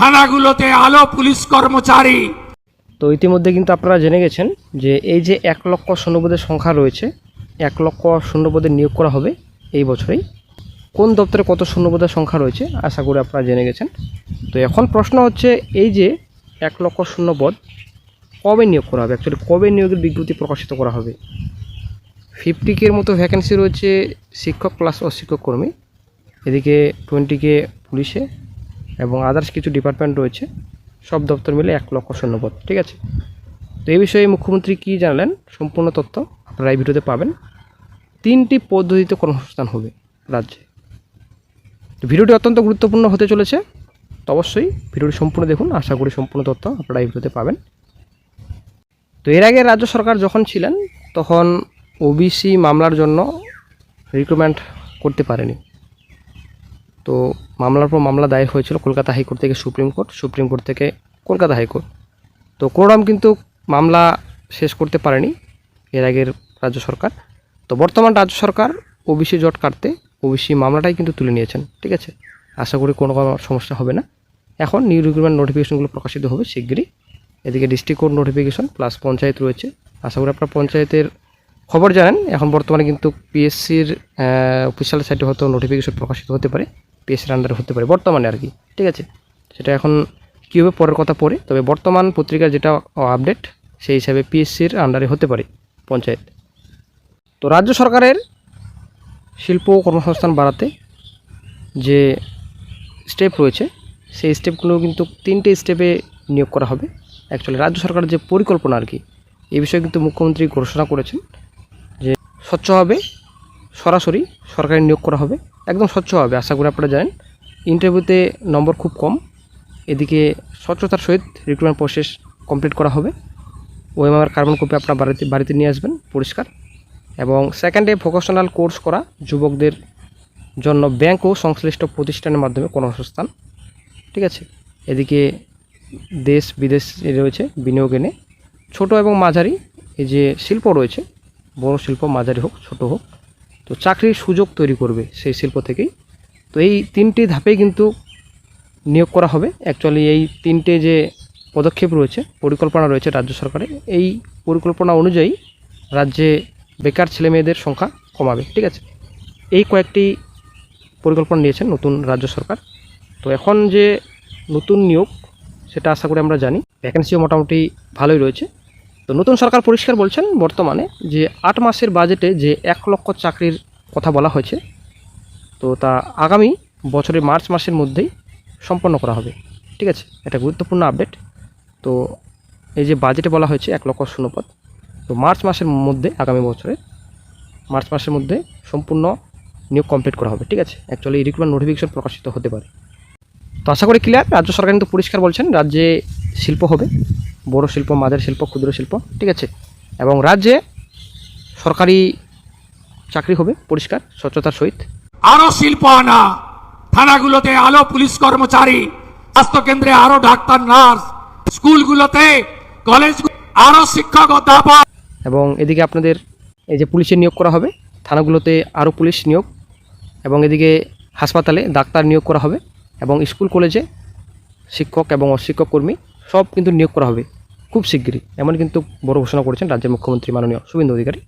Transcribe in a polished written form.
থানাগুলোতে আলো পুলিশ কর্মচারী। তো ইতিমধ্যে কিন্তু আপনারা জেনে গেছেন যে এই যে 1 লক্ষ শূন্যপদের সংখ্যা রয়েছে, 1 লক্ষ শূন্যপদে নিয়োগ করা হবে এই বছরেই। কোন দপ্তরে কত শূন্যপদের সংখ্যা রয়েছে আশা করি আপনারা জেনে গেছেন। তো এখন প্রশ্ন হচ্ছে এই যে 1 লক্ষ শূন্যপদ কবে নিয়োগ করা হবে, অ্যাকচুয়ালি কবে নিয়োগের বিজ্ঞপ্তি প্রকাশিত করা হবে। 50K মতো ভ্যাকেন্সি রয়েছে শিক্ষক প্লাস অশিক্ষক কর্মী, এদিকে 20K পুলিশে এবং আদার্স কিছু ডিপার্টমেন্ট রয়েছে, সব দপ্তর মিলে 1 লক্ষ শূন্যপদ। ঠিক আছে, তো এই বিষয়ে মুখ্যমন্ত্রী কী জানালেন সম্পূর্ণ তথ্য আপনারা এই ভিডিওতে পাবেন। 3টি পদ্ধতিতে কর্মসংস্থান হবে রাজ্যে। তো ভিডিওটি অত্যন্ত গুরুত্বপূর্ণ হতে চলেছে, তো অবশ্যই ভিডিওটি সম্পূর্ণ দেখুন, আশা করি সম্পূর্ণ তথ্য আপনারা এই ভিডিওতে পাবেন। তো এর আগে রাজ্য সরকার যখন ছিলেন তখন ওবিসি মামলার জন্য রিক্রুটমেন্ট করতে পারেনি। তো মামলার পর মামলা দায়ের হয়েছিল কলকাতা হাইকোর্ট থেকে সুপ্রিম কোর্ট, সুপ্রিম কোর্ট থেকে কলকাতা হাইকোর্ট। তো কোনোরকম কিন্তু মামলা শেষ করতে পারেনি এর আগের রাজ্য সরকার। তো বর্তমান রাজ্য সরকার ওবিসি জট কাটতে ওবিসি মামলাটাই কিন্তু তুলে নিয়েছেন। ঠিক আছে, আশা করি কোনো সমস্যা হবে না। এখন নিউ রিক্রুটমেন্ট নোটিফিকেশনগুলো প্রকাশিত হবে শিগগিরই। এদিকে district court notification plus panchayat রয়েছে, আশা করি আপনার পঞ্চায়েতের খবর জানেন। এখন বর্তমানে কিন্তু পিএসসির অফিসিয়াল সাইটে হয়তো নোটিফিকেশন প্রকাশিত হতে পারে, পিএসসির আন্ডারে হতে পারে বর্তমানে আর কি। ঠিক আছে, সেটা এখন কী হবে পরের কথা পরে, তবে বর্তমান পত্রিকার যেটা আপডেট সেই হিসাবে পিএসসির আন্ডারে হতে পারে পঞ্চায়েত। তো রাজ্য সরকারের শিল্প কর্মসংস্থান বাড়াতে যে স্টেপ রয়েছে সেই স্টেপগুলো কিন্তু 3টে স্টেপে নিয়োগ করা হবে। অ্যাকচুয়ালি রাজ্য সরকারের যে পরিকল্পনা আর কি, এই বিষয়ে কিন্তু মুখ্যমন্ত্রী ঘোষণা করেছেন যে স্বচ্ছ হবে, সরাসরি সরকারি নিয়োগ করা হবে, একদম স্বচ্ছ হবে। আশা করি আপনারা জানেন ইন্টারভিউতে নম্বর খুব কম, এদিকে স্বচ্ছতার সহিত রিক্রুটমেন্ট প্রসেস কমপ্লিট করা হবে। ওএমআর কার্বন কপি আপনার বাড়িতে নিয়ে আসবেন পরিষ্কার। এবং সেকেন্ডে ভোকেশনাল কোর্স করা যুবকদের জন্য ব্যাংক ও সংশ্লিষ্ট প্রতিষ্ঠানের মাধ্যমে কর্মসংস্থান। ঠিক আছে, এদিকে দেশ বিদেশ রয়েছে বিনিয়োগ এনে ছোটো এবং মাঝারি এই যে শিল্প রয়েছে, বড় শিল্প মাঝারি হোক ছোট হোক, তো চাকরির সুযোগ তৈরি করবে সেই শিল্প থেকেই। তো এই 3টি ধাপেই কিন্তু নিয়োগ করা হবে। অ্যাকচুয়ালি এই 3টে যে পদক্ষেপ রয়েছে, পরিকল্পনা রয়েছে রাজ্য সরকারের, এই পরিকল্পনা অনুযায়ী রাজ্যে বেকার ছেলেমেয়েদের সংখ্যা কমাবে। ঠিক আছে, এই কয়েকটি পরিকল্পনা নিয়েছেন নতুন রাজ্য সরকার। তো এখন যে নতুন নিয়োগ সেটা আশা করি আমরা জানি, ভ্যাকেন্সিও মোটামুটি ভালোই রয়েছে। তো নতুন সরকার পরিষ্কার বলছেন বর্তমানে যে 8 মাসের বাজেটে যে 1 লক্ষ চাকরির কথা বলা হয়েছে, তো তা আগামী বছরের মার্চ মাসের মধ্যেই সম্পন্ন করা হবে। ঠিক আছে, এটা গুরুত্বপূর্ণ আপডেট। তো এই যে বাজেটে বলা হয়েছে 1 লক্ষ শূন্যপদ, তো মার্চ মাসের মধ্যে আগামী বছরের মার্চ মাসের মধ্যে সম্পূর্ণ নিয়োগ কমপ্লিট করা হবে। ঠিক আছে, অ্যাকচুয়ালি রিক্রুটমেন্ট নোটিফিকেশন প্রকাশিত হতে পারে। তো আশা করি ক্লিয়ার। রাজ্য সরকার কিন্তু পরিষ্কার বলছেন রাজ্যে শিল্প হবে, বড় শিল্প, মাঝারি শিল্প, ক্ষুদ্র শিল্প। ঠিক আছে, এবং রাজ্যে সরকারি চাকরি হবে পরিষ্কার স্বচ্ছতার সহিত। আরো শিল্প আনা, থানাগুলোতে আলো পুলিশ কর্মচারী, স্বাস্থ্যকেন্দ্রে আরো ডাক্তার নার্স, স্কুলগুলোতে কলেজ আরো শিক্ষক অধ্যাপক। এবং এদিকে আপনাদের এই যে পুলিশের নিয়োগ করা হবে, থানাগুলোতে আরও পুলিশ নিয়োগ, এবং এদিকে হাসপাতালে ডাক্তার নিয়োগ করা হবে, এবং স্কুল কলেজে শিক্ষক এবং অশিক্ষক কর্মী সব কিন্তু নিয়োগ করা হবে খুব শিগগিরই। এমন কিন্তু বড় ঘোষণা করেছেন রাজ্যের মুখ্যমন্ত্রী মাননীয় শুভেন্দু অধিকারী।